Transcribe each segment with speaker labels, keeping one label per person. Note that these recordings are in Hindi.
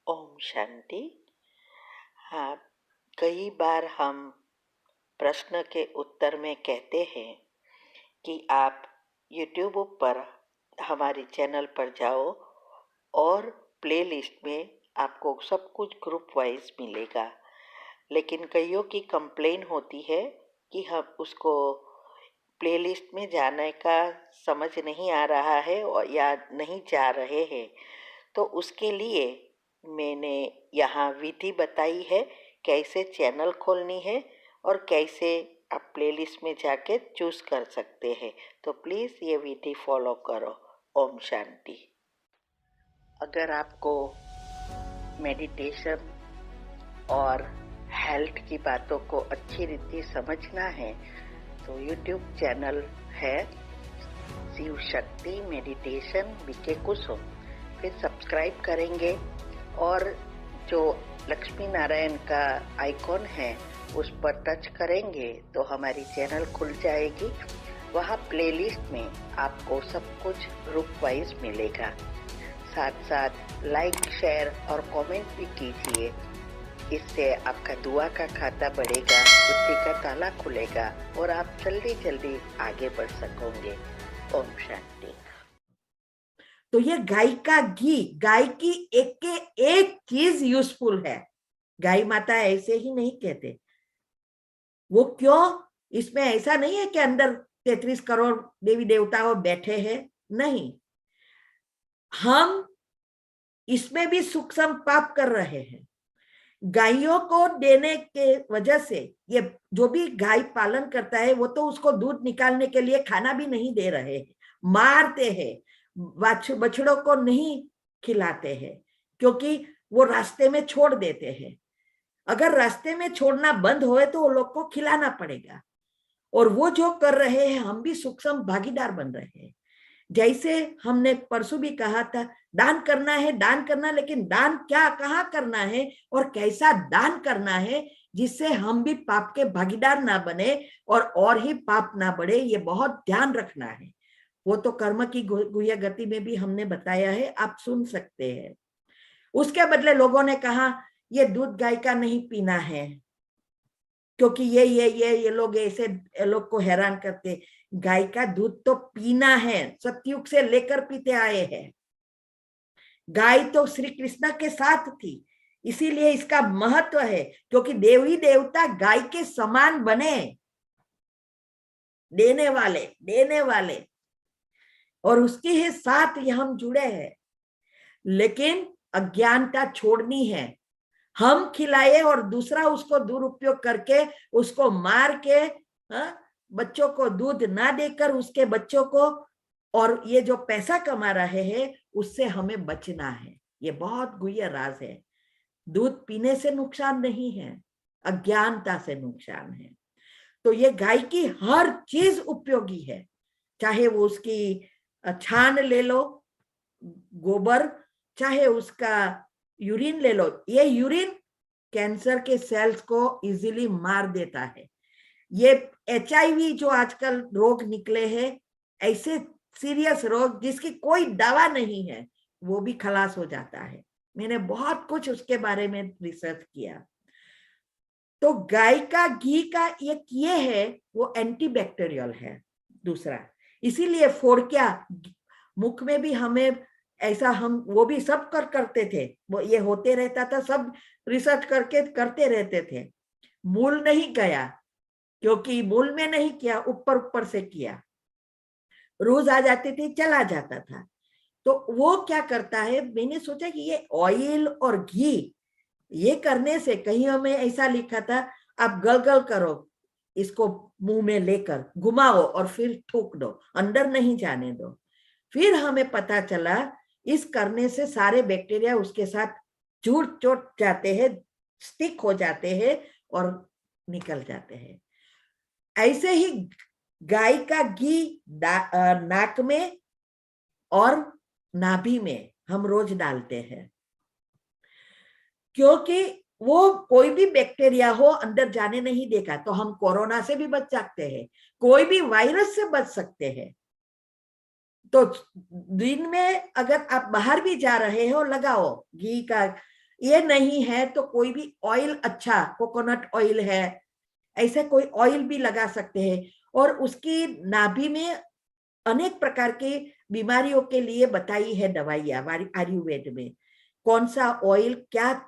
Speaker 1: ओम शांति। हाँ, कई बार हम प्रश्न के उत्तर में कहते हैं कि आप YouTube पर हमारे चैनल पर जाओ और प्लेलिस्ट में आपको सब कुछ ग्रुप वाइज मिलेगा। लेकिन कईयों की कंप्लेन होती है कि हम उसको प्लेलिस्ट में जाने का समझ नहीं आ रहा है और या नहीं जा रहे हैं। तो उसके लिए मैंने यहाँ विधि बताई है कैसे चैनल खोलनी है और कैसे आप प्लेलिस्ट में जाके चूज कर सकते हैं। तो प्लीज़ ये विधि फॉलो करो। ओम शांति। अगर आपको मेडिटेशन और हेल्थ की बातों को अच्छी रीति समझना है तो YouTube चैनल है शिव शक्ति मेडिटेशन बीके कुसुम। फिर सब्सक्राइब करेंगे और जो लक्ष्मी नारायण का आइकॉन है उस पर टच करेंगे तो हमारी चैनल खुल जाएगी। वहाँ प्लेलिस्ट में आपको सब कुछ ग्रुप वाइज मिलेगा। साथ साथ लाइक शेयर और कमेंट भी कीजिए। इससे आपका दुआ का खाता बढ़ेगा, बुद्धि का ताला खुलेगा और आप जल्दी जल्दी आगे बढ़ सकोगे। ओम शांति।
Speaker 2: तो ये गाय का घी, गाय की एक के एक चीज यूजफुल है। गाय माता ऐसे ही नहीं कहते। वो क्यों? इसमें ऐसा नहीं है कि अंदर 33 करोड़ देवी देवता वो बैठे हैं, नहीं। हम इसमें भी सूक्ष्म पाप कर रहे हैं। गायों को देने के वजह से ये जो भी गाय पालन करता है वो तो उसको दूध निकालने के लिए खाना भी नहीं दे रहे हैं, मारते हैं, बछड़ों को नहीं खिलाते हैं क्योंकि वो रास्ते में छोड़ देते हैं। अगर रास्ते में छोड़ना बंद होए तो वो लोग को खिलाना पड़ेगा। और वो जो कर रहे हैं हम भी सूक्ष्म भागीदार बन रहे हैं। जैसे हमने परसों भी कहा था, दान करना है, दान करना, लेकिन दान क्या कहाँ करना है और कैसा दान करना है जिससे हम भी पाप के भागीदार ना बने और ही पाप ना बढ़े, ये बहुत ध्यान रखना है। वो तो कर्म की गुह्य गति में भी हमने बताया है, आप सुन सकते हैं। उसके बदले लोगों ने कहा ये दूध गाय का नहीं पीना है क्योंकि ये लोग ऐसे लोग को हैरान करते। गाय का दूध तो पीना है, सतयुग से लेकर पीते आए हैं। गाय तो श्री कृष्ण के साथ थी, इसीलिए इसका महत्व है क्योंकि देवी देवता गाय के समान बने, देने वाले और उसके ही साथ हम जुड़े हैं। लेकिन अज्ञानता छोड़नी है। हम खिलाए और दूसरा उसको दुरुपयोग करके उसको मार के बच्चों को दूध ना देकर उसके बच्चों को, और ये जो पैसा कमा रहे हैं उससे हमें बचना है। ये बहुत गुह्य राज है। दूध पीने से नुकसान नहीं है, अज्ञानता से नुकसान है। तो ये गाय की हर चीज उपयोगी है, चाहे वो उसकी छान ले लो, गोबर, चाहे उसका यूरिन ले लो। ये यूरिन कैंसर के सेल्स को इजीली मार देता है। ये HIV जो आजकल रोग निकले हैं, ऐसे सीरियस रोग जिसकी कोई दवा नहीं है, वो भी खलास हो जाता है। मैंने बहुत कुछ उसके बारे में रिसर्च किया। तो गाय का घी का ये है, वो एंटीबैक्टीरियल है। दूसरा, इसीलिए फोड़किया मुख में भी हमें ऐसा, हम वो भी सब करते थे, वो ये होते रहता था, सब रिसर्च करके करते रहते थे। मूल नहीं गया क्योंकि मूल में नहीं किया, ऊपर ऊपर से किया। रोज आ जाती थी, चला जाता था। तो वो क्या करता है, मैंने सोचा कि ये ऑयल और घी ये करने से, कहीं हमें ऐसा लिखा था आप गल करो, इसको मुंह में लेकर घुमाओ और फिर थूक दो, अंदर नहीं जाने दो। फिर हमें पता चला इस करने से सारे बैक्टीरिया उसके साथ जुड़ चोट जाते हैं, स्टिक हो जाते हैं और निकल जाते हैं। ऐसे ही गाय का घी नाक में और नाभि में हम रोज डालते हैं क्योंकि वो कोई भी बैक्टीरिया हो अंदर जाने नहीं देगा। तो हम कोरोना से भी बच सकते हैं, कोई भी वायरस से बच सकते हैं। तो दिन में अगर आप बाहर भी जा रहे हो, लगाओ घी का ये नहीं है तो कोई भी ऑयल, अच्छा कोकोनट ऑयल है, ऐसे कोई ऑयल भी लगा सकते हैं। और उसकी नाभि में अनेक प्रकार की बीमारियों के लिए बताई है दवाइयां आयुर्वेद में, कौन सा ऑयल क्या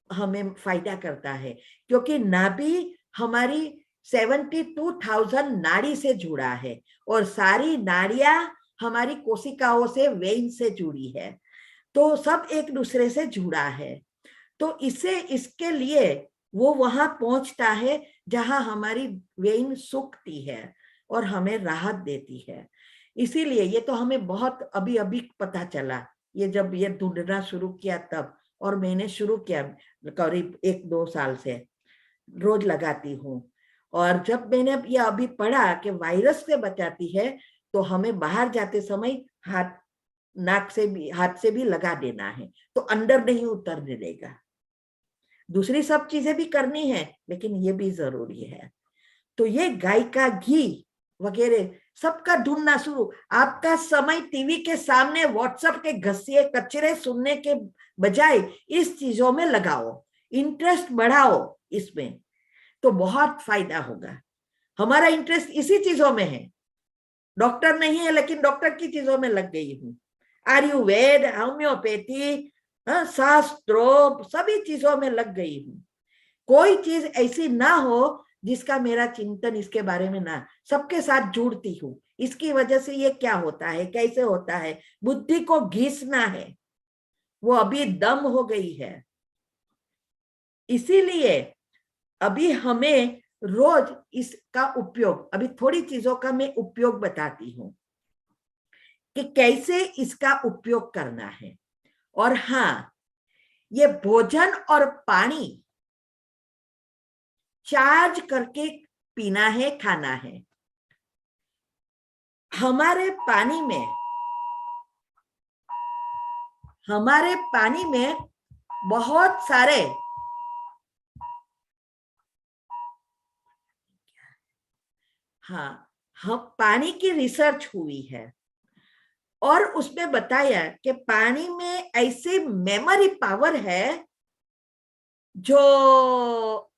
Speaker 2: हमें फायदा करता है। क्योंकि नाभि हमारी 72,000 नाड़ी से जुड़ा है और सारी नाड़ियां हमारी कोशिकाओं से, वेन से जुड़ी है, तो सब एक दूसरे से जुड़ा है। तो इसे, इसके लिए वो वहां पहुंचता है जहां हमारी वेन सूखती है और हमें राहत देती है। इसीलिए ये तो हमें बहुत अभी अभी पता चला, ये जब ये ढूंढना शुरू किया तब, और मैंने शुरू किया करीब 1-2 साल से रोज लगाती हूँ। और जब मैंने ये अभी पढ़ा कि वायरस से बचाती है, तो हमें बाहर जाते समय नाक से भी, हाथ से भी लगा देना है, तो अंदर नहीं उतरने देगा। दूसरी सब चीजें भी करनी है, लेकिन ये भी जरूरी है। तो ये गाय का घी वगैरह सबका ढूंढना शुरू। आपका समय टीवी के सामने, व्हाट्सएप के घसिए कचरे सुनने के बजाय इस चीजों में लगाओ, इंटरेस्ट बढ़ाओ इसमें, तो बहुत फायदा होगा। हमारा इंटरेस्ट इसी चीजों में है, डॉक्टर नहीं है लेकिन डॉक्टर की चीजों में लग गई हूँ, आयुर्वेद, होम्योपैथी, शास्त्रों, सभी चीजों में लग गई हूँ। कोई चीज ऐसी ना हो जिसका मेरा चिंतन इसके बारे में ना, सबके साथ जुड़ती हूँ। इसकी वजह से ये क्या होता है, कैसे होता है, बुद्धि को घिसना है, वो अभी दम हो गई है। इसीलिए अभी हमें रोज इसका उपयोग, अभी थोड़ी चीजों का मैं उपयोग बताती हूँ कि कैसे इसका उपयोग करना है। और हाँ, ये भोजन और पानी चार्ज करके पीना है, खाना है। हमारे पानी में बहुत सारे, हाँ, हम पानी की रिसर्च हुई है और उसमें बताया कि पानी में ऐसी मेमोरी पावर है जो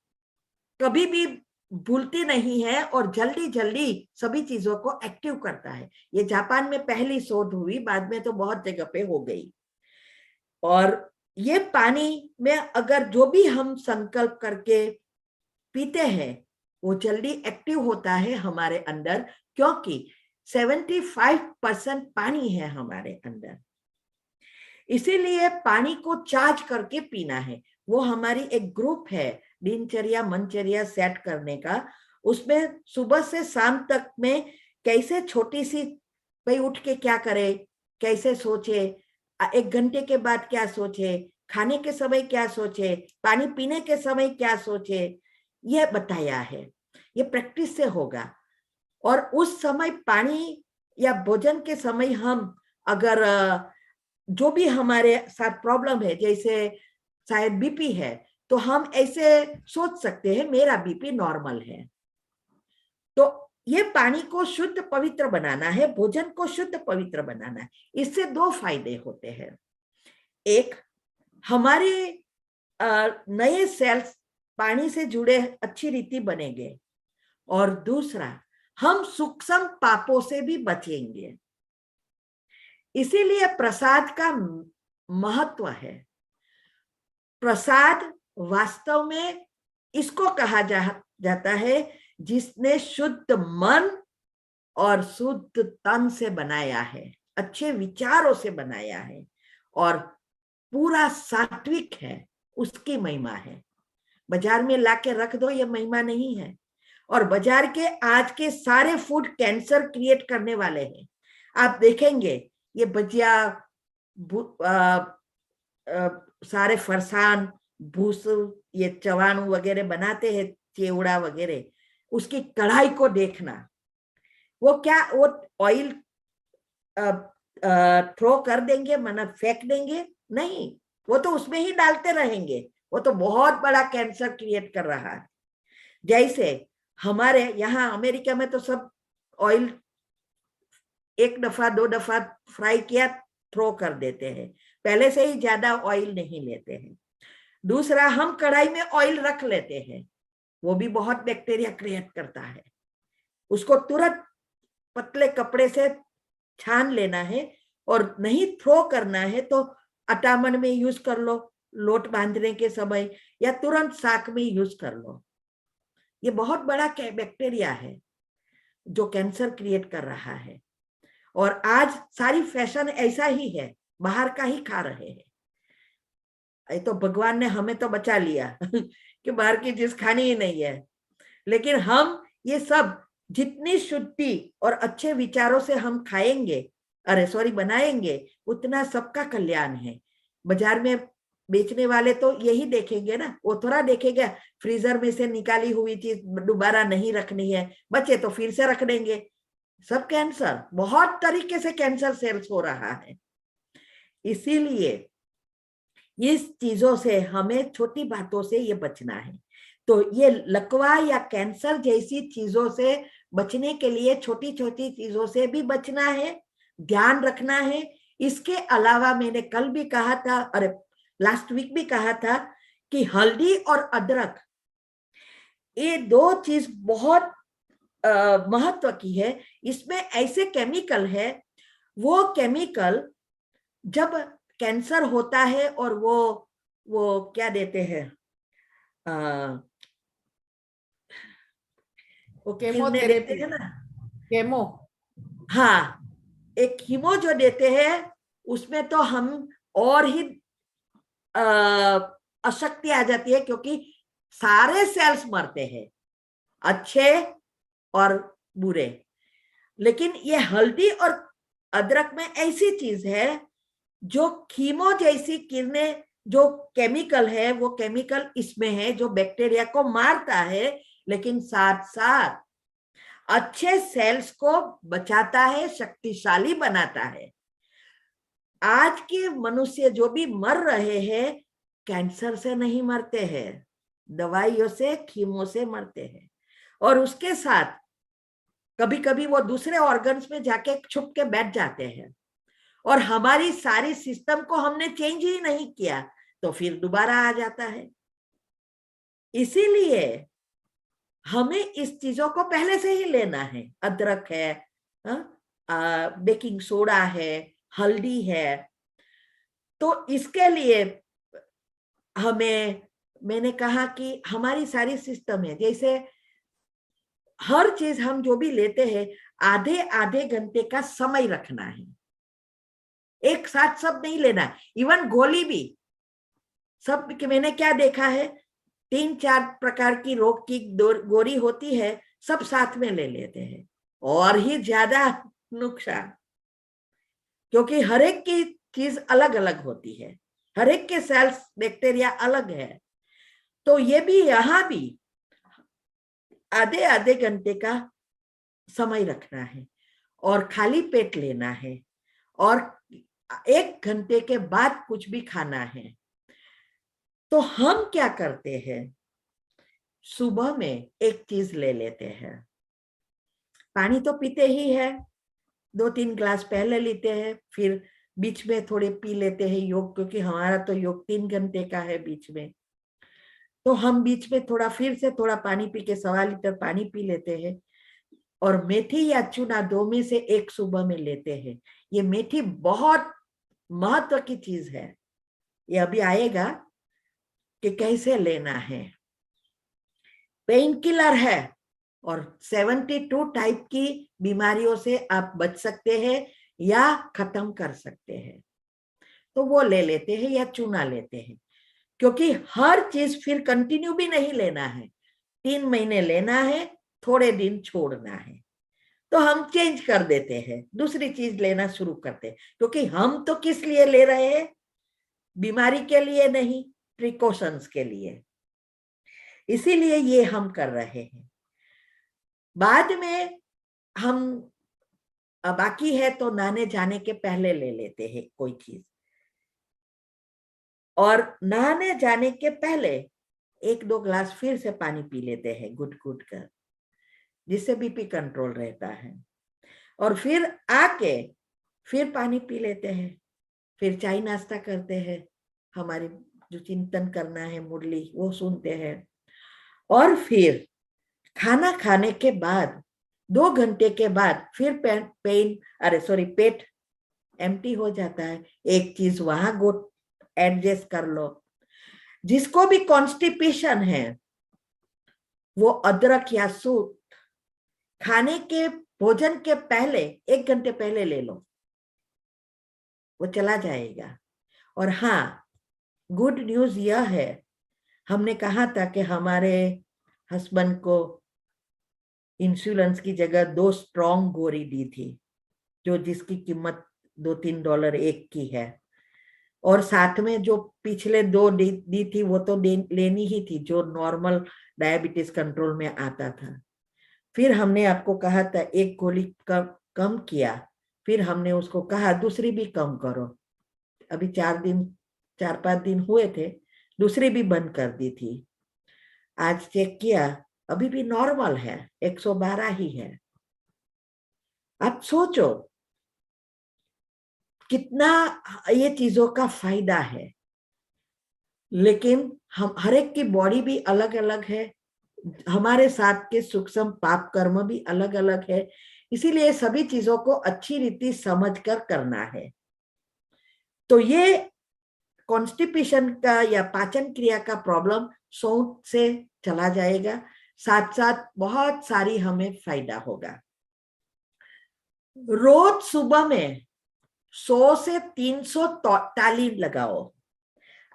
Speaker 2: कभी भी भूलती नहीं है और जल्दी जल्दी सभी चीजों को एक्टिव करता है। ये जापान में पहली शोध हुई, बाद में तो बहुत जगह पे हो गई। और ये पानी में अगर जो भी हम संकल्प करके पीते हैं, वो जल्दी एक्टिव होता है हमारे अंदर, क्योंकि 75% पानी है हमारे अंदर। इसीलिए पानी को चार्ज करके पीना है। वो हमारी एक ग्रुप है दिनचर्या मनचर्या सेट करने का, उसमें सुबह से शाम तक में कैसे छोटी सी, भाई उठ के क्या करे, कैसे सोचे, 1 घंटे के बाद क्या सोचे, खाने के समय क्या सोचे, पानी पीने के समय क्या सोचे, यह बताया है। ये प्रैक्टिस से होगा। और उस समय पानी या भोजन के समय हम अगर जो भी हमारे साथ प्रॉब्लम है, जैसे शायद बीपी है, तो हम ऐसे सोच सकते हैं मेरा बीपी नॉर्मल है। तो ये पानी को शुद्ध पवित्र बनाना है, भोजन को शुद्ध पवित्र बनाना है। इससे 2 फायदे होते हैं। एक, हमारे नए सेल्स पानी से जुड़े अच्छी रीति बनेंगे, और दूसरा, हम सूक्ष्म पापों से भी बचेंगे। इसीलिए प्रसाद का महत्व है। प्रसाद वास्तव में इसको कहा जाता है जिसने शुद्ध मन और शुद्ध तन से बनाया है, अच्छे विचारों से बनाया है और पूरा सात्विक है, उसकी महिमा है। बाजार में लाके रख दो, ये महिमा नहीं है। और बाजार के आज के सारे फूड कैंसर क्रिएट करने वाले हैं। आप देखेंगे ये भजिया, सारे फरसान, भूस, ये चवाणू वगैरह बनाते हैं, चेवड़ा वगैरह, उसकी कढ़ाई को देखना, वो क्या, वो ऑयल थ्रो कर देंगे, मतलब फेंक देंगे, नहीं, वो तो उसमें ही डालते रहेंगे। वो तो बहुत बड़ा कैंसर क्रिएट कर रहा है। जैसे हमारे यहाँ अमेरिका में तो सब ऑयल 1 दफा 2 दफा फ्राई किया, थ्रो कर देते हैं। पहले से ही ज्यादा ऑयल नहीं लेते हैं। दूसरा, हम कढ़ाई में ऑयल रख लेते हैं, वो भी बहुत बैक्टीरिया क्रिएट करता है। उसको तुरंत पतले कपड़े से छान लेना है, और नहीं थ्रो करना है तो अटामन में यूज कर लो, लोट बांधने के समय, या तुरंत साक में यूज कर लो। ये बहुत बड़ा बैक्टीरिया है जो कैंसर क्रिएट कर रहा है। और आज सारी फैशन ऐसा ही है, बाहर का ही खा रहे हैं। ये तो भगवान ने हमें तो बचा लिया कि बाहर की चीज खानी ही नहीं है। लेकिन हम ये सब जितनी शुद्धि और अच्छे विचारों से हम खाएंगे, बनाएंगे, उतना सबका कल्याण है। बाजार में बेचने वाले तो यही देखेंगे ना, वो थोड़ा देखेगा फ्रीजर में से निकाली हुई चीज दोबारा नहीं रखनी है, बचे तो फिर से रख देंगे। सब कैंसर, बहुत तरीके से कैंसर सेल्स हो रहा है। इसीलिए इस चीजों से हमें, छोटी बातों से ये बचना है। तो ये लकवा या कैंसर जैसी चीजों से बचने के लिए छोटी छोटी चीजों से भी बचना है, ध्यान रखना है। इसके अलावा मैंने कल भी कहा था, अरे लास्ट वीक भी कहा था, कि हल्दी और अदरक, ये दो चीज बहुत महत्व की है। इसमें ऐसे केमिकल है, वो केमिकल जब कैंसर होता है, और वो क्या देते हैं, वो गिरने देते हैं ना,
Speaker 3: केमो,
Speaker 2: हाँ, एक कीमो जो देते हैं, उसमें तो हम और ही अशक्ति आ जाती है, क्योंकि सारे सेल्स मरते हैं, अच्छे और बुरे। लेकिन ये हल्दी और अदरक में ऐसी चीज है जो कीमो जैसी किरणें, जो केमिकल है, वो केमिकल इसमें है जो बैक्टीरिया को मारता है, लेकिन साथ साथ अच्छे सेल्स को बचाता है, शक्तिशाली बनाता है। आज के मनुष्य जो भी मर रहे हैं, कैंसर से नहीं मरते हैं, दवाइयों से, कीमो से मरते हैं। और उसके साथ कभी कभी वो दूसरे ऑर्गन्स में जाके छुप के बैठ जाते हैं, और हमारी सारी सिस्टम को हमने चेंज ही नहीं किया तो फिर दोबारा आ जाता है। इसीलिए हमें इस चीजों को पहले से ही लेना है। अदरक है, बेकिंग सोडा है, हल्दी है। तो इसके लिए हमें, मैंने कहा कि हमारी सारी सिस्टम है, जैसे हर चीज हम जो भी लेते हैं, आधे आधे घंटे का समय रखना है, एक साथ सब नहीं लेना है। इवन गोली भी सब, कि मैंने क्या देखा है, 3-4 प्रकार की रोग की गोली होती है, सब साथ में ले लेते हैं, और ही ज्यादा नुकसान। क्योंकि हर एक की चीज अलग अलग होती है, हर एक के सेल्स, बैक्टीरिया अलग है। तो ये भी, यहां भी आधे आधे घंटे का समय रखना है, और खाली पेट लेना है, और 1 घंटे के बाद कुछ भी खाना है। तो हम क्या करते हैं, सुबह में एक चीज ले लेते हैं, पानी तो पीते ही है, 2-3 ग्लास पहले लेते हैं, फिर बीच में थोड़े पी लेते हैं योग, क्योंकि हमारा तो योग 3 घंटे का है बीच में। तो हम बीच में थोड़ा, फिर से थोड़ा पानी पी के 1.25 लीटर पानी पी लेते हैं। और मेथी या चूना, 2 में से एक सुबह में लेते हैं। ये मेथी बहुत महत्व की चीज है, ये अभी आएगा कि कैसे लेना है। पेन किलर है, और 72 टाइप की बीमारियों से आप बच सकते हैं या खत्म कर सकते हैं। तो वो ले लेते हैं या चूना लेते हैं, क्योंकि हर चीज फिर कंटिन्यू भी नहीं लेना है, 3 महीने लेना है, थोड़े दिन छोड़ना है। तो हम चेंज कर देते हैं, दूसरी चीज लेना शुरू करते हैं, क्योंकि हम तो किस लिए ले रहे हैं, बीमारी के लिए नहीं, प्रिकॉशंस के लिए। इसीलिए ये हम कर रहे हैं। बाद में हम, बाकी है तो नहाने जाने के पहले ले लेते हैं कोई चीज, और नहाने जाने के पहले 1-2 ग्लास फिर से पानी पी लेते हैं घुट घुट कर, जिससे बीपी कंट्रोल रहता है। और फिर आके फिर पानी पी लेते हैं, फिर चाय नाश्ता करते हैं, हमारे जो चिंतन करना है मुरली वो सुनते हैं, और फिर खाना खाने के बाद 2 घंटे के बाद फिर पेट एम्प्टी हो जाता है। एक चीज वहां गो एडजस्ट कर लो। जिसको भी कॉन्स्टिपेशन है वो अदरक या सूप खाने के भोजन के पहले 1 घंटे पहले ले लो, वो चला जाएगा। और हाँ, गुड न्यूज यह है, हमने कहा था कि हमारे हस्बैंड को इंश्योरेंस की जगह 2 स्ट्रॉन्ग गोरी दी थी, जो जिसकी कीमत $2-3 एक की है, और साथ में जो पिछले 2 दी थी वो तो लेनी ही थी, जो नॉर्मल डायबिटीज कंट्रोल में आता था। फिर हमने आपको कहा था एक गोली कम किया, फिर हमने उसको कहा दूसरी भी कम करो। अभी 4-5 दिन हुए थे, दूसरी भी बंद कर दी थी। आज चेक किया, अभी भी नॉर्मल है, 112 ही है। आप सोचो कितना ये चीजों का फायदा है। लेकिन हम हर एक की बॉडी भी अलग अलग है, हमारे साथ के सूक्ष्म पाप कर्म भी अलग अलग है, इसीलिए सभी चीजों को अच्छी रीति समझकर करना है। तो ये कॉन्स्टिपेशन का या पाचन क्रिया का प्रॉब्लम सौंठ से चला जाएगा, साथ साथ बहुत सारी हमें फायदा होगा। रोज सुबह में 100 से 300 ताली लगाओ।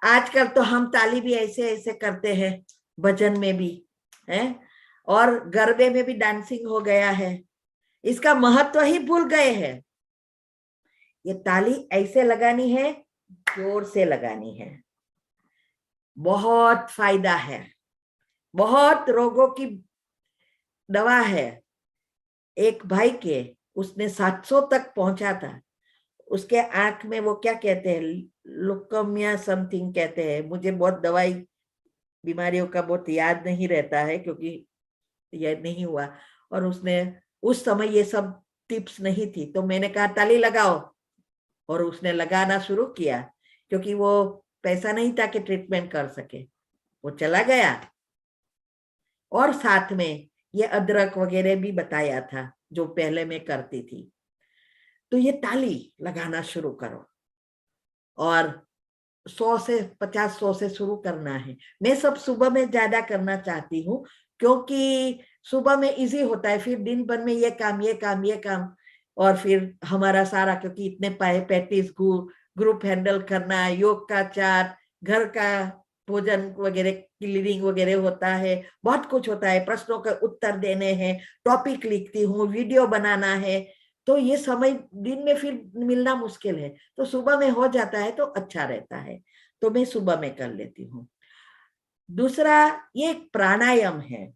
Speaker 2: आजकल तो हम ताली भी ऐसे ऐसे करते हैं, भजन में भी है, और गरबे में भी डांसिंग हो गया है, इसका महत्व ही भूल गए हैं। ये ताली ऐसे लगानी है, जोर से लगानी है, बहुत फायदा है, बहुत रोगों की दवा है। एक भाई के उसने 700 तक पहुंचा था, उसके आंख में वो क्या कहते हैं, लुकमिया समथिंग कहते हैं, मुझे बहुत दवाई बीमारियों का बहुत याद नहीं रहता है क्योंकि यह नहीं हुआ, और उसने उस समय ये सब टिप्स नहीं थी, तो मैंने कहा ताली लगाओ, और उसने लगाना शुरू किया, क्योंकि वो पैसा नहीं था कि ट्रीटमेंट कर सके, वो चला गया। और साथ में ये अदरक वगैरह भी बताया था जो पहले मैं करती थी। तो ये ताली लगाना शुरू करो, और 100 से 50, 100 से शुरू करना है। मैं सब सुबह में ज्यादा करना चाहती हूँ, क्योंकि सुबह में इजी होता है, फिर दिन भर में ये काम ये काम ये काम, और फिर हमारा सारा, क्योंकि इतने पैंतीस ग्रुप हैंडल करना, योग का चार्ट, घर का भोजन वगैरह क्लीनिंग वगैरह होता है, बहुत कुछ होता है, प्रश्नों के उत्तर देने हैं, टॉपिक लिखती हूँ, वीडियो बनाना है, तो ये समय दिन में फिर मिलना मुश्किल है, तो सुबह में हो जाता है तो अच्छा रहता है, तो मैं सुबह में कर लेती हूँ। दूसरा ये एक प्राणायाम है,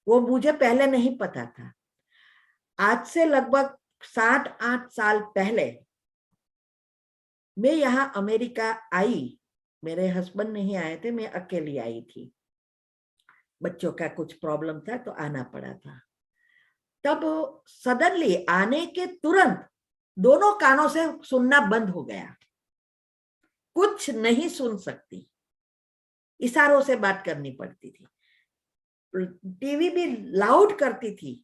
Speaker 2: वो मुझे पहले नहीं पता था। आज से लगभग 7-8 साल पहले मैं यहाँ अमेरिका आई, मेरे हस्बैंड नहीं आए थे, मैं अकेली आई थी, बच्चों का कुछ प्रॉब्लम था तो आना पड़ा था। तब सडनली आने के तुरंत दोनों कानों से सुनना बंद हो गया, कुछ नहीं सुन सकती, इशारों से बात करनी पड़ती थी, टीवी भी लाउड करती थी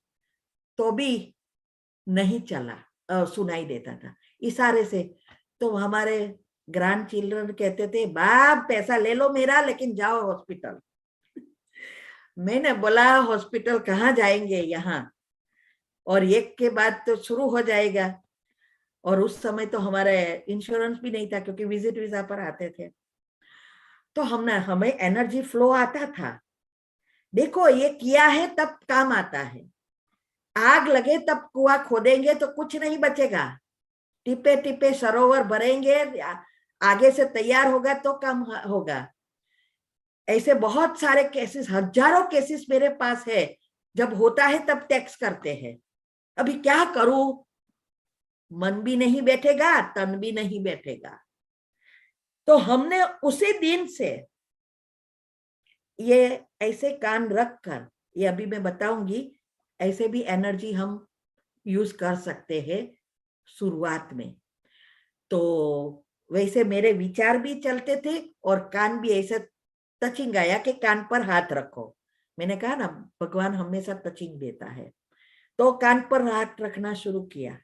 Speaker 2: तो भी नहीं चला, सुनाई देता था, इशारे से। तो हमारे ग्रैंड चिल्ड्रन कहते थे, बाप पैसा ले लो मेरा, लेकिन जाओ हॉस्पिटल। मैंने बोला हॉस्पिटल कहाँ जाएंगे, यहाँ, और एक के बाद तो शुरू हो जाएगा, और उस समय तो हमारे इंश्योरेंस भी नहीं था क्योंकि विजिट वीजा पर आते थे, तो हमें एनर्जी फ्लो आता था। देखो ये किया है तब काम आता है, आग लगे तब कुआं खोदेंगे तो कुछ नहीं बचेगा, टिपे टिपे सरोवर भरेंगे, आगे से तैयार होगा तो काम होगा। ऐसे बहुत सारे केसेस, हजारों केसेस मेरे पास है, जब होता है तब टैक्स करते हैं। अभी क्या करूं, मन भी नहीं बैठेगा, तन भी नहीं बैठेगा। तो हमने उसी दिन से ये ऐसे कान रख कर, ये अभी मैं बताऊंगी, ऐसे भी एनर्जी हम यूज कर सकते हैं शुरुआत में। तो वैसे मेरे विचार भी चलते थे और कान भी ऐसे टचिंग आया कि कान पर हाथ रखो। मैंने कहा ना, भगवान हमेशा टचिंग देता है। तो कान पर हाथ रखना शुरू किया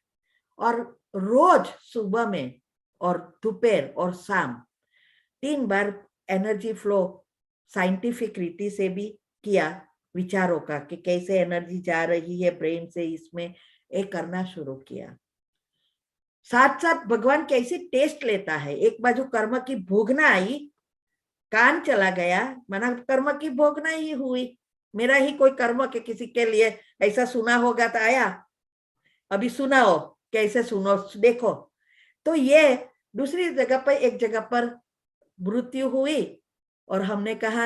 Speaker 2: और रोज सुबह में और दोपहर और शाम 3 बार एनर्जी फ्लो साइंटिफिक रीति से भी किया, विचारों का कि कैसे एनर्जी जा रही है ब्रेन से, इसमें एक करना शुरू किया। साथ साथ भगवान कैसे टेस्ट लेता है। एक बाजू कर्म की भोगना आई, कान चला गया, माना कर्म की भोगना ही हुई। मेरा ही कोई कर्म के किसी के लिए ऐसा सुना होगा तो आया, अभी सुनाओ, कैसे सुनो देखो। तो ये दूसरी जगह पर, एक जगह पर मृत्यु हुई और हमने कहा,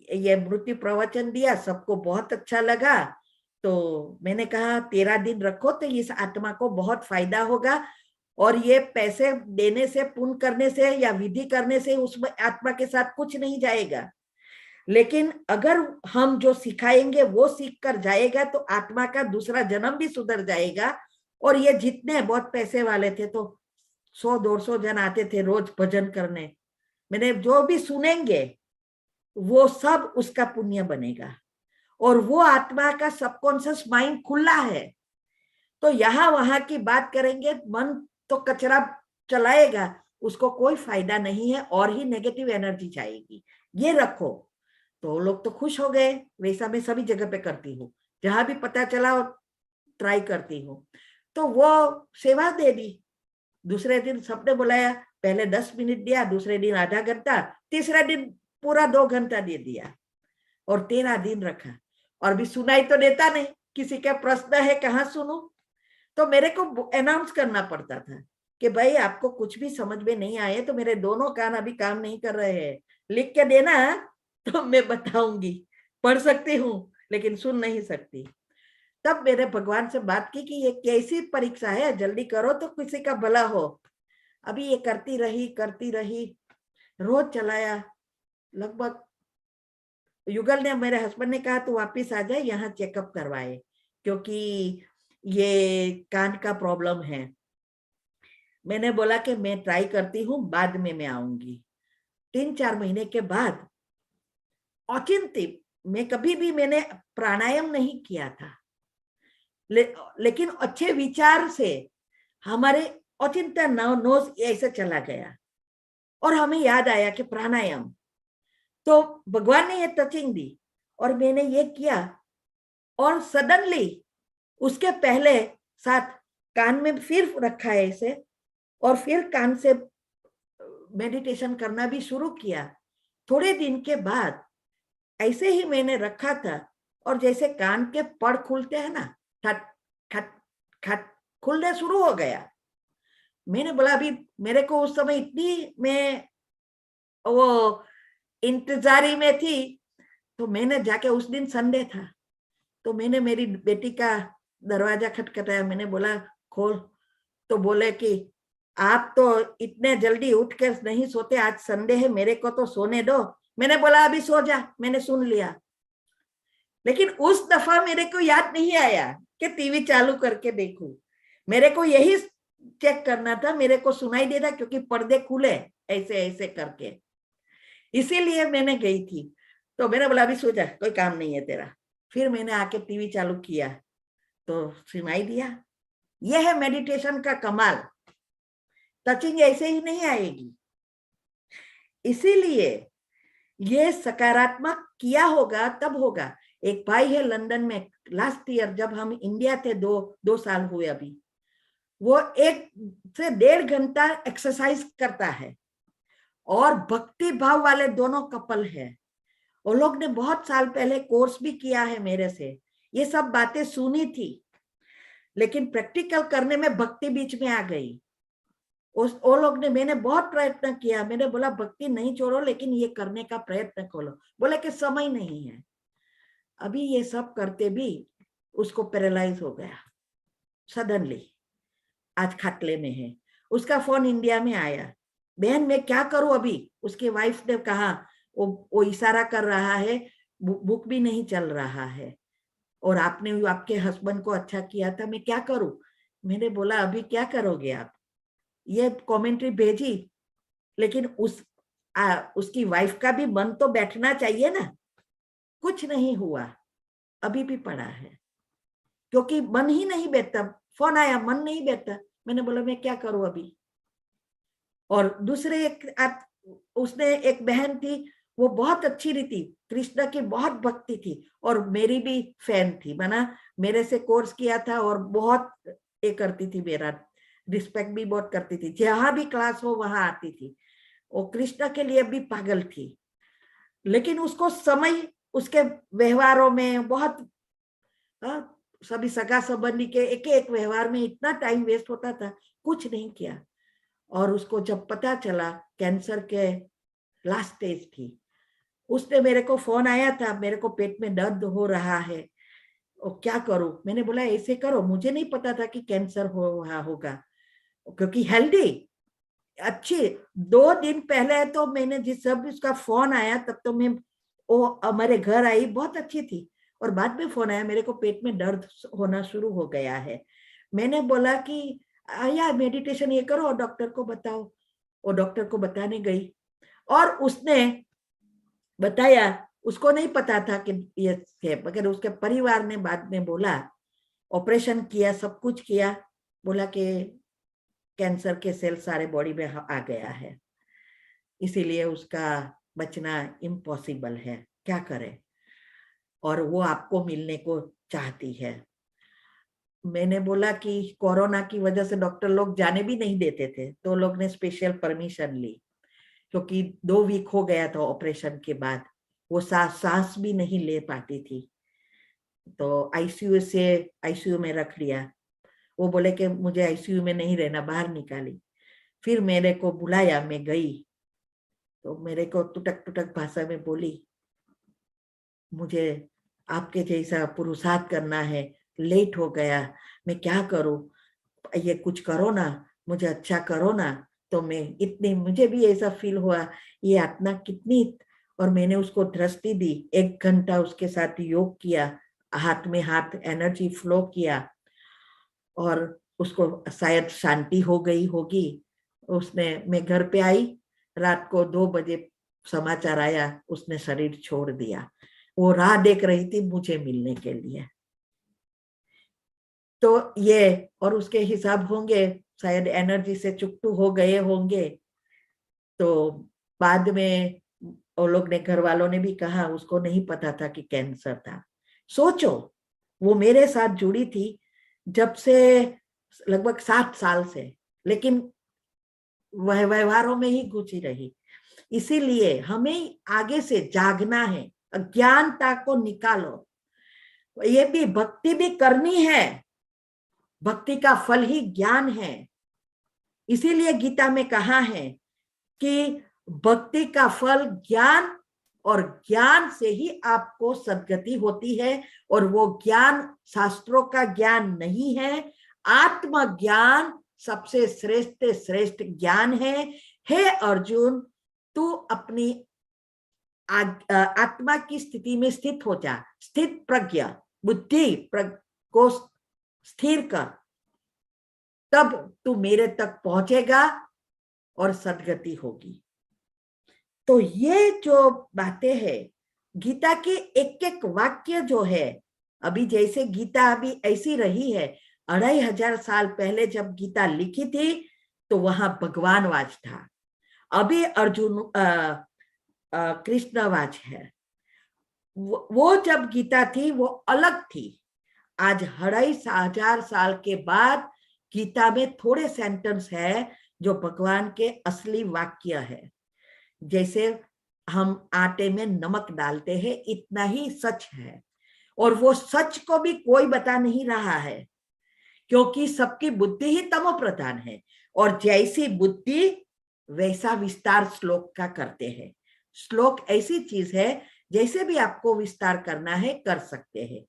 Speaker 2: ये मृत्यु प्रवचन दिया, सबको बहुत अच्छा लगा। तो मैंने कहा 13 दिन रखो तो इस आत्मा को बहुत फायदा होगा, और ये पैसे देने से, पुण्य करने से या विधि करने से उस आत्मा के साथ कुछ नहीं जाएगा। लेकिन अगर हम जो सिखाएंगे वो सीख कर जाएगा तो आत्मा का दूसरा जन्म भी सुधर जाएगा। और ये जितने बहुत पैसे वाले थे तो 100-200 जन आते थे रोज भजन करने। मैंने जो भी सुनेंगे वो सब उसका पुण्य बनेगा, और वो आत्मा का सबकॉन्शियस माइंड खुला है। तो यहाँ वहां की बात करेंगे, मन तो कचरा चलाएगा, उसको कोई फायदा नहीं है और ही नेगेटिव एनर्जी जाएगी, ये रखो। तो लोग तो खुश हो गए। वैसा मैं सभी जगह पे करती हूँ, जहां भी पता चला ट्राई करती हूँ। तो वो सेवा दे दी। दूसरे दिन सबने बुलाया, पहले 10 मिनट दिया, दूसरे दिन आधा घंटा, तीसरा दिन पूरा 2 घंटा दे दिया और 13 दिन रखा। और भी सुनाई तो देता नहीं, किसी का प्रश्न है कहाँ सुनूं। तो मेरे को अनाउंस करना पड़ता था कि भाई आपको कुछ भी समझ में नहीं आए तो मेरे दोनों कान अभी काम नहीं कर रहे हैं, लिख के देना तो मैं बताऊंगी। पढ़ सकती हूँ लेकिन सुन नहीं सकती। तब मेरे भगवान से बात की कि ये कैसी परीक्षा है, जल्दी करो तो किसी का भला हो। अभी ये करती रही, रोज चलाया। लगभग युगल ने, मेरे हस्बैंड ने कहा तू वापिस आ जाए, यहाँ चेकअप करवाए, क्योंकि ये कान का प्रॉब्लम है। मैंने बोला कि मैं ट्राई करती हूँ, बाद में मैं आऊंगी। 3-4 महीने के बाद औचित्य, मैं कभी भी मैंने प्राणायाम नहीं किया था, लेकिन अच्छे विचार से हमारे औचित्य नोज ऐसे चला गया और हमें याद आया कि प्राणायाम। तो भगवान ने ये टचिंग दी और मैंने ये किया, और सडनली उसके पहले साथ कान में फिर रखा है ऐसे, और फिर कान से मेडिटेशन करना भी शुरू किया। थोड़े दिन के बाद ऐसे ही मैंने रखा था, और जैसे कान के पड़ खुलते हैं ना, खट खट खट खुलने शुरू हो गया। मैंने बोला अभी, मेरे को उस समय इतनी मैं वो इंतजारी में थी, तो मैंने जाके, उस दिन संडे था, तो मैंने मेरी बेटी का दरवाजा खटखटाया। मैंने बोला खोल। तो बोले कि आप तो इतने जल्दी उठ कर नहीं सोते, आज संडे है, मेरे को तो सोने दो। मैंने बोला अभी सो जा, मैंने सुन लिया। लेकिन उस दफा मेरे को याद नहीं आया कि टीवी चालू करके देखूं। मेरे को यही चेक करना था, मेरे को सुनाई देता क्योंकि पर्दे खुले ऐसे ऐसे करके, इसीलिए मैंने गई थी। तो मैंने बोला अभी सो जा, कोई काम नहीं है तेरा। फिर मैंने आके टीवी चालू किया तो सुनाई दिया। यह है मेडिटेशन का कमाल, टचिंग ऐसे ही नहीं आएगी। इसीलिए ये सकारात्मक किया होगा तब होगा। एक भाई है लंदन में, लास्ट ईयर जब हम इंडिया थे, 2 साल हुए अभी, वो 1 से 1.5 घंटा एक्सरसाइज करता है, और भक्ति भाव वाले दोनों कपल है। वो लोग ने बहुत साल पहले कोर्स भी किया है मेरे से, ये सब बातें सुनी थी, लेकिन प्रैक्टिकल करने में भक्ति बीच में आ गई। वो लोग ने, मैंने बहुत प्रयत्न किया, मैंने बोला भक्ति नहीं छोड़ो लेकिन ये करने का प्रयत्न करो। बोले कि समय नहीं है। अभी ये सब करते भी उसको पैरालाइज हो गया सडनली, आज खाटले में है। उसका फोन इंडिया में आया, बहन मैं क्या करूं अभी। उसकी वाइफ ने कहा, वो इशारा कर रहा है, बुक भी नहीं चल रहा है, और आपने आपके हस्बैंड को अच्छा किया था, मैं क्या करूं। मैंने बोला अभी क्या करोगे आप, ये कमेंट्री भेजी, लेकिन उसकी वाइफ का भी मन तो बैठना चाहिए ना। कुछ नहीं हुआ, अभी भी पड़ा है, क्योंकि मन ही नहीं बैठता। फोन आया, मन नहीं बैठता। मैंने बोला मैं क्या करूं अभी। और दूसरे उसने एक बहन थी, वो बहुत अच्छी रीति कृष्ण की बहुत भक्ति थी, और मेरी भी फैन थी, माना मेरे से कोर्स किया था और बहुत ये करती थी, मेरा रिस्पेक्ट भी बहुत करती थी, जहां भी क्लास हो वहां आती थी। वो कृष्ण के लिए भी पागल थी, लेकिन उसको समय, उसके व्यवहारों में बहुत, सभी सगा संबंधी के एक एक व्यवहार में इतना टाइम वेस्ट होता था, कुछ नहीं किया। और उसको जब पता चला कैंसर के लास्ट स्टेज थी, उसने मेरे को फोन आया था, मेरे को पेट में दर्द हो रहा है और क्या करूं। मैंने बोला ऐसे करो, मुझे नहीं पता था कि कैंसर हो रहा होगा, क्योंकि हेल्दी अच्छी। 2 दिन पहले तो मैंने जब उसका फोन आया तब तो मैं वो हमारे घर आई, बहुत अच्छी थी, और बाद में फोन आया मेरे को पेट में दर्द होना शुरू हो गया है। मैंने बोला कि यार मेडिटेशन ये करो और डॉक्टर को बताओ। वो डॉक्टर को बताने गई और उसने बताया, उसको नहीं पता था कि ये है, मगर उसके परिवार ने बाद में बोला, ऑपरेशन किया, सब कुछ किया, बोला कि कैंसर के सेल सारे बॉडी में आ गया है, इसीलिए उसका बचना इम्पॉसिबल है, क्या करे। और वो आपको मिलने को चाहती है। मैंने बोला कि कोरोना की वजह से डॉक्टर लोग जाने भी नहीं देते थे, तो लोग ने स्पेशल परमिशन ली, क्योंकि 2 वीक हो गया था ऑपरेशन के बाद, वो सांस भी नहीं ले पाती थी, तो आईसीयू से आईसीयू में रख लिया। वो बोले कि मुझे आईसीयू में नहीं रहना, बाहर निकाली। फिर मेरे को बुलाया, मैं गई, तो मेरे को टुटक टुटक भाषा में बोली, मुझे आपके जैसा पुरुषार्थ करना है, लेट हो गया, मैं क्या करूं, ये कुछ करो ना, मुझे अच्छा करो ना। तो मैं इतनी, मुझे भी ऐसा फील हुआ, ये आत्मा कितनी। और मैंने उसको दृष्टि दी, 1 घंटा उसके साथ योग किया, हाथ में हाथ एनर्जी फ्लो किया, और उसको शायद शांति हो गई होगी। उसने, मैं घर पे आई, रात को 2 बजे समाचार आया, उसने शरीर छोड़ दिया। वो राह देख रही थी मुझे मिलने के लिए। तो ये, और उसके हिसाब होंगे, शायद एनर्जी से चुकटू हो गए होंगे। तो बाद में वो लोग ने, घर वालों ने भी कहा उसको नहीं पता था कि कैंसर था। सोचो, वो मेरे साथ जुड़ी थी जब से, लगभग 7 साल से, लेकिन वह व्यवहारों में ही घुसी रही। इसीलिए हमें आगे से जागना है, अज्ञानता को निकालो। ये भी भक्ति भी करनी है, भक्ति का फल ही ज्ञान है। इसीलिए गीता में कहा है कि भक्ति का फल ज्ञान, और ज्ञान से ही आपको सद्गति होती है। और वो ज्ञान शास्त्रों का ज्ञान नहीं है, आत्मज्ञान सबसे श्रेष्ठ श्रेष्ठ ज्ञान है। हे अर्जुन, तू अपनी आत्मा की स्थिति में स्थित हो जा, स्थित प्रज्ञा बुद्धि को स्थिर कर, तब तू मेरे तक पहुंचेगा और सद्गति होगी। तो ये जो बातें हैं, गीता के एक एक वाक्य जो है, अभी जैसे गीता अभी ऐसी रही है, 2500 साल पहले जब गीता लिखी थी तो वहां भगवानवाच था, अभी अर्जुन कृष्णवाच है। वो जब गीता थी वो अलग थी। आज 2500 साल के बाद गीता में थोड़े सेंटेंस है जो भगवान के असली वाक्य है। जैसे हम आटे में नमक डालते हैं, इतना ही सच है। और वो सच को भी कोई बता नहीं रहा है, क्योंकि सबकी बुद्धि ही तमो प्रधान है, और जैसी बुद्धि वैसा विस्तार श्लोक का करते हैं। श्लोक ऐसी चीज है, जैसे भी आपको विस्तार करना है कर सकते हैं।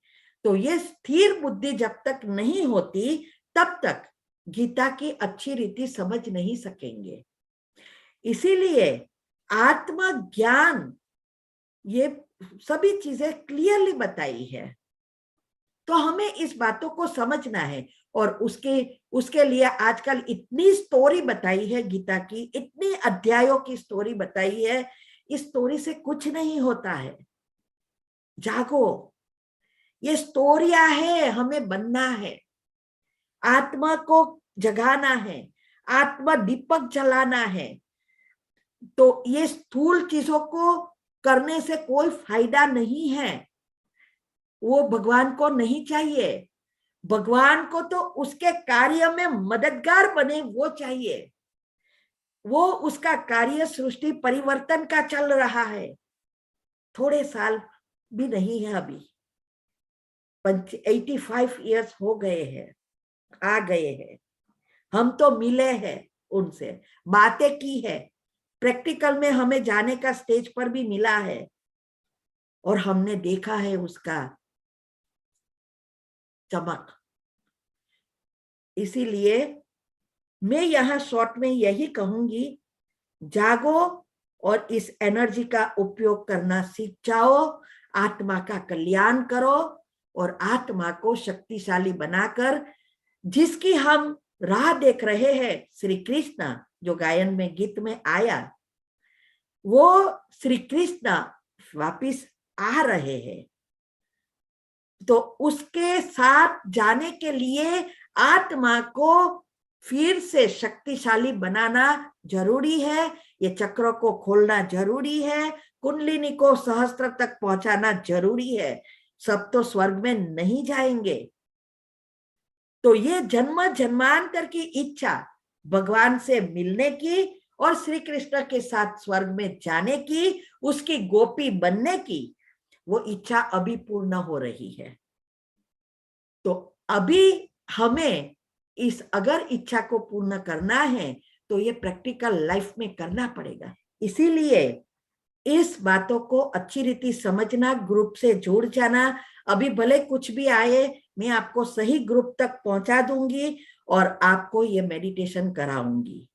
Speaker 2: तो ये स्थिर बुद्धि जब तक नहीं होती तब तक गीता की अच्छी रीति समझ नहीं सकेंगे। इसीलिए आत्मज्ञान, ये सभी चीजें क्लियरली बताई है। तो हमें इस बातों को समझना है। और उसके लिए आजकल इतनी स्टोरी बताई है गीता की, इतनी अध्यायों की स्टोरी बताई है। इस स्टोरी से कुछ नहीं होता है। जागो, ये स्टोरियां है, हमें बनना है, आत्मा को जगाना है, आत्मा दीपक जलाना है। तो ये स्थूल चीजों को करने से कोई फायदा नहीं है, वो भगवान को नहीं चाहिए। भगवान को तो उसके कार्य में मददगार बने वो चाहिए। वो उसका कार्य सृष्टि परिवर्तन का चल रहा है, थोड़े साल भी नहीं है अभी, 85 इयर्स हो गए हैं, आ गए हैं। हम तो मिले हैं उनसे, बातें की है, प्रैक्टिकल में हमें जाने का स्टेज पर भी मिला है, और हमने देखा है उसका चमक। इसीलिए मैं यहाँ शॉर्ट में यही कहूंगी, जागो और इस एनर्जी का उपयोग करना सीख जाओ, आत्मा का कल्याण करो और आत्मा को शक्तिशाली बनाकर, जिसकी हम राह देख रहे हैं, श्री कृष्ण जो गायन में गीत में आया, वो श्री कृष्ण वापिस आ रहे हैं। तो उसके साथ जाने के लिए आत्मा को फिर से शक्तिशाली बनाना जरूरी है। ये चक्रों को खोलना जरूरी है, कुंडलिनी को सहस्त्र तक पहुंचाना जरूरी है। सब तो स्वर्ग में नहीं जाएंगे। तो ये जन्म जन्मांतर की इच्छा भगवान से मिलने की और श्री कृष्ण के साथ स्वर्ग में जाने की, उसकी गोपी बनने की, वो इच्छा अभी पूर्ण हो रही है। तो अभी हमें इस अगर इच्छा को पूर्ण करना है तो ये प्रैक्टिकल लाइफ में करना पड़ेगा। इसीलिए इस बातों को अच्छी रीति समझना, ग्रुप से जुड़ जाना। अभी भले कुछ भी आए, मैं आपको सही ग्रुप तक पहुंचा दूंगी और आपको ये मेडिटेशन कराऊंगी।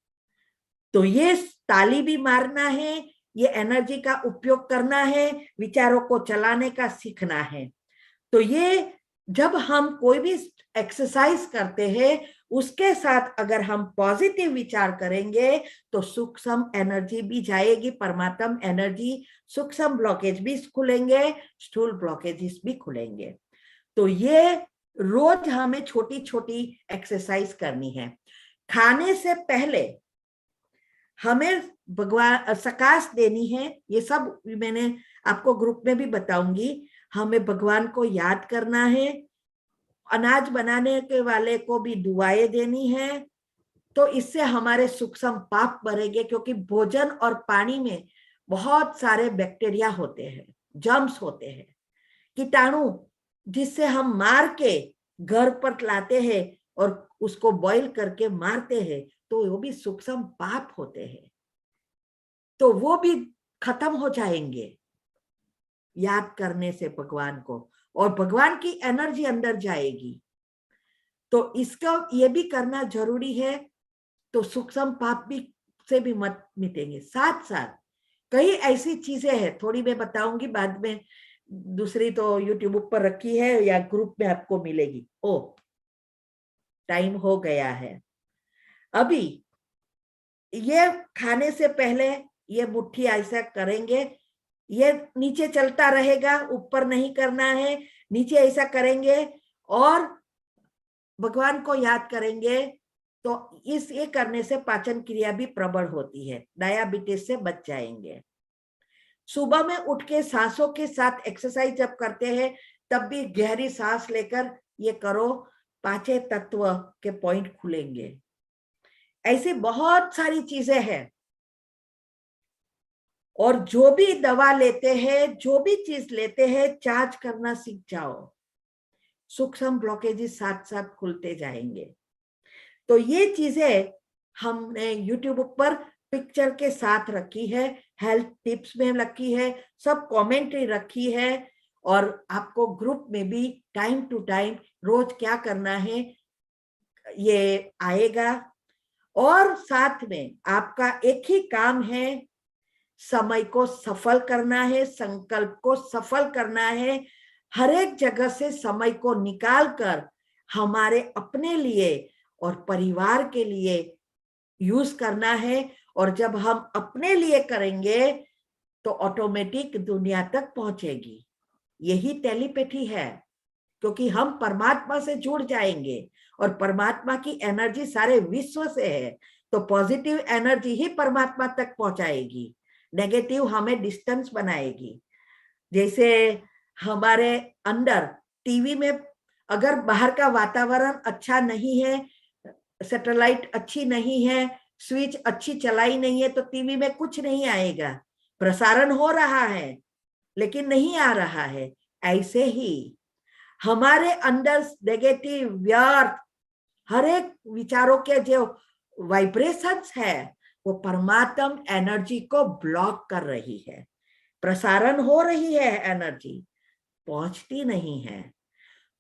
Speaker 2: तो ये ताली भी मारना है, ये एनर्जी का उपयोग करना है, विचारों को चलाने का सीखना है। तो ये जब हम कोई भी एक्सरसाइज करते हैं, उसके साथ अगर हम पॉजिटिव विचार करेंगे तो सूक्ष्म एनर्जी भी जाएगी, परमात्म एनर्जी, सूक्ष्म ब्लॉकेज भी खुलेंगे, स्थूल ब्लॉकेजेस भी खुलेंगे। तो ये रोज हमें छोटी छोटी एक्सरसाइज करनी है। खाने से पहले हमें भगवान सकाश देनी है, ये सब मैंने आपको ग्रुप में भी बताऊंगी। हमें भगवान को याद करना है, अनाज बनाने के वाले को भी दुआएं देनी है। तो इससे हमारे सूक्ष्म पाप बढ़ेंगे, क्योंकि भोजन और पानी में बहुत सारे बैक्टीरिया होते हैं, जर्म्स होते हैं, कीटाणु, जिससे हम मार के घर पर लाते हैं और उसको बॉईल करके मारते हैं, तो वो भी सूक्ष्म पाप होते हैं। तो वो भी खत्म हो जाएंगे याद करने से भगवान को, और भगवान की एनर्जी अंदर जाएगी। तो इसका ये भी करना जरूरी है। तो सूक्ष्म पाप भी से भी मत मिटेंगे। साथ साथ कई ऐसी चीजें हैं, थोड़ी मैं बताऊंगी बाद में, दूसरी तो यूट्यूब पर रखी है या ग्रुप में आपको मिलेगी। ओ टाइम हो गया है। अभी ये खाने से पहले ये मुट्ठी ऐसा करेंगे, ये नीचे चलता रहेगा, ऊपर नहीं करना है, नीचे ऐसा करेंगे और भगवान को याद करेंगे। तो ये करने से पाचन क्रिया भी प्रबल होती है, डायबिटीज से बच जाएंगे। सुबह में उठ के सांसों के साथ एक्सरसाइज जब करते हैं, तब भी गहरी सांस लेकर ये करो, पांचों तत्व के पॉइंट खुलेंगे। ऐसी बहुत सारी चीजें हैं। और जो भी दवा लेते हैं, जो भी चीज लेते हैं, चार्ज करना सीख जाओ, सूक्ष्म ब्लॉकेजेस साथ साथ खुलते जाएंगे। तो ये चीजें हमने यूट्यूब पर पिक्चर के साथ रखी है, हेल्थ टिप्स में रखी है, सब कमेंट्री रखी है, और आपको ग्रुप में भी टाइम टू टाइम रोज क्या करना है ये आएगा। और साथ में आपका एक ही काम है, समय को सफल करना है, संकल्प को सफल करना है, हर एक जगह से समय को निकाल कर हमारे अपने लिए और परिवार के लिए यूज करना है। और जब हम अपने लिए करेंगे तो ऑटोमेटिक दुनिया तक पहुंचेगी। यही टेलीपैथी है, क्योंकि हम परमात्मा से जुड़ जाएंगे और परमात्मा की एनर्जी सारे विश्व से है, तो पॉजिटिव एनर्जी ही परमात्मा तक पहुंचाएगी, नेगेटिव हमें डिस्टेंस बनाएगी। जैसे हमारे अंदर टीवी में अगर बाहर का वातावरण अच्छा नहीं है, सैटेलाइट अच्छी नहीं है, स्विच अच्छी चलाई नहीं है, तो टीवी में कुछ नहीं आएगा। प्रसारण हो रहा है लेकिन नहीं आ रहा है। ऐसे ही हमारे अंदर नेगेटिव व्यर्थ हर एक विचारों के जो वाइब्रेशंस है वो परमात्म एनर्जी को ब्लॉक कर रही है। प्रसारण हो रही है, एनर्जी पहुंचती नहीं है।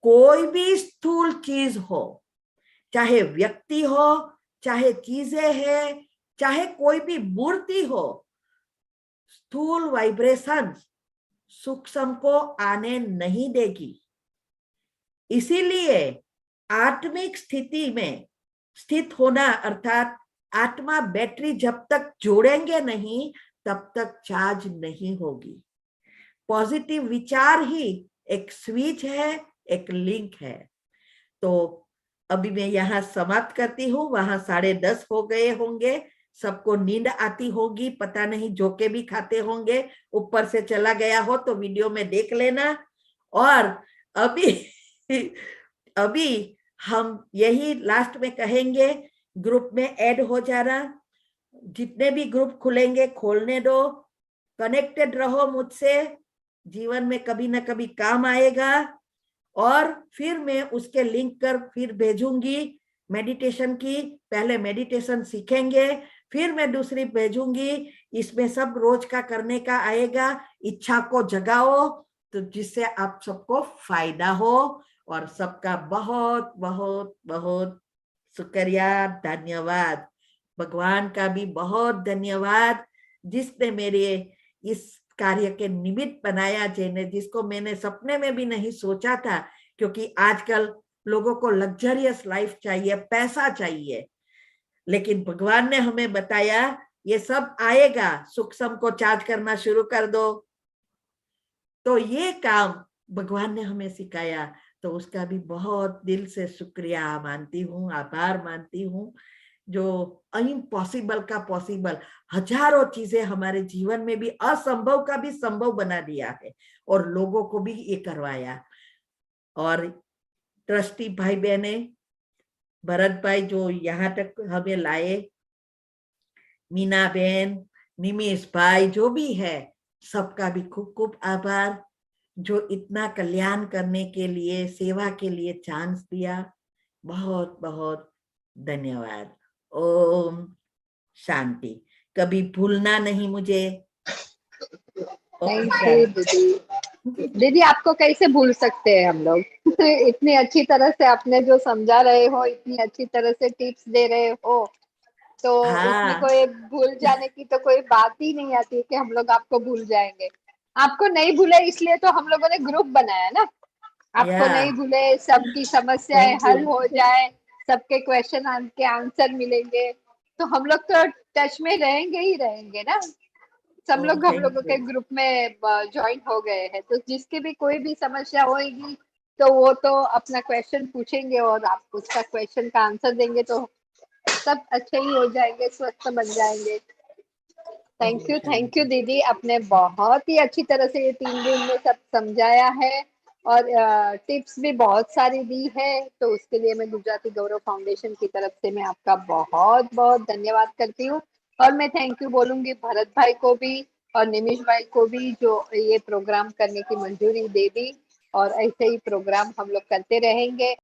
Speaker 2: कोई भी स्थूल चीज हो, चाहे व्यक्ति हो, चाहे चीजें हैं, चाहे कोई भी मूर्ति हो, स्थूल वाइब्रेशन सूक्ष्म को आने नहीं देगी। इसीलिए आत्मिक स्थिति में स्थित होना, अर्थात आत्मा बैटरी जब तक जोड़ेंगे नहीं तब तक चार्ज नहीं होगी। पॉजिटिव विचार ही एक स्विच है, एक लिंक है। तो अभी मैं यहाँ समाप्त करती हूँ। वहां 10:30 हो गए होंगे, सबको नींद आती होगी, पता नहीं जोके भी खाते होंगे। ऊपर से चला गया हो तो वीडियो में देख लेना। और अभी अभी हम यही लास्ट में कहेंगे, ग्रुप में ऐड हो जाना। जितने भी ग्रुप खुलेंगे खोलने दो, कनेक्टेड रहो मुझसे, जीवन में कभी ना कभी काम आएगा। और फिर मैं उसके लिंक कर फिर भेजूंगी मेडिटेशन की। पहले मेडिटेशन सीखेंगे, फिर मैं दूसरी भेजूंगी। इसमें सब रोज का करने का आएगा। इच्छा को जगाओ तो जिससे आप सबको फायदा हो। और सबका बहुत बहुत बहुत शुक्रिया, धन्यवाद। भगवान का भी बहुत धन्यवाद जिसने मेरे इस कार्य के निमित्त बनाया, जिसको मैंने सपने में भी नहीं सोचा था। क्योंकि आजकल लोगों को लग्जरियस लाइफ चाहिए, पैसा चाहिए, लेकिन भगवान ने हमें बताया ये सब आएगा, सूक्ष्म को चार्ज करना शुरू कर दो। तो ये काम भगवान ने हमें सिखाया, तो उसका भी बहुत दिल से शुक्रिया मानती हूँ, आभार मानती हूँ। जो इम्पॉसिबल का पॉसिबल, हजारों चीजें हमारे जीवन में भी असंभव का भी संभव बना दिया है और लोगों को भी ये करवाया। और ट्रस्टी भाई बहने, भरत भाई जो यहाँ तक हमें लाए, मीना बहन, निमेश भाई, जो भी है, सबका भी खूब खूब आभार। जो इतना कल्याण करने के लिए, सेवा के लिए चांस दिया, बहुत बहुत धन्यवाद। ओम शांति। कभी भूलना नहीं मुझे।
Speaker 3: थैंक यू दीदी। दीदी आपको कैसे भूल सकते हैं हम लोग इतनी अच्छी तरह से आपने जो समझा रहे हो, इतनी अच्छी तरह से टिप्स दे रहे हो, तो उसमें
Speaker 2: हाँ,
Speaker 3: कोई भूल जाने की तो कोई बात ही नहीं आती कि हम लोग आपको भूल जाएंगे। आपको नहीं भूले इसलिए तो हम लोगों ने ग्रुप बनाया ना। आपको
Speaker 2: या
Speaker 3: नहीं भूले, सबकी समस्याएं
Speaker 2: थैंक यू।
Speaker 3: हल हो जाए, सबके क्वेश्चन के आंसर मिलेंगे, तो हम लोग तो टच में रहेंगे ही रहेंगे ना। सब
Speaker 2: ओ
Speaker 3: लोग हम
Speaker 2: थैंक
Speaker 3: लोगों
Speaker 2: यू।
Speaker 3: के ग्रुप में ज्वाइन हो गए हैं, तो जिसकी भी कोई भी समस्या होगी तो वो तो अपना क्वेश्चन पूछेंगे और आप उसका क्वेश्चन का आंसर देंगे, तो सब अच्छे ही हो जाएंगे, स्वस्थ बन जाएंगे।
Speaker 2: ओम
Speaker 3: थैंक यू
Speaker 2: शांति।
Speaker 3: दीदी, आपने बहुत ही अच्छी तरह से ये 3 दिन में सब समझाया है और टिप्स भी बहुत सारी दी है। तो उसके लिए मैं गुजराती गौरव फाउंडेशन की तरफ से मैं आपका बहुत बहुत धन्यवाद करती हूँ। और मैं थैंक यू बोलूंगी भरत भाई को भी और निमिष भाई को भी, जो ये प्रोग्राम करने की मंजूरी दे दी। और ऐसे ही प्रोग्राम हम लोग करते रहेंगे।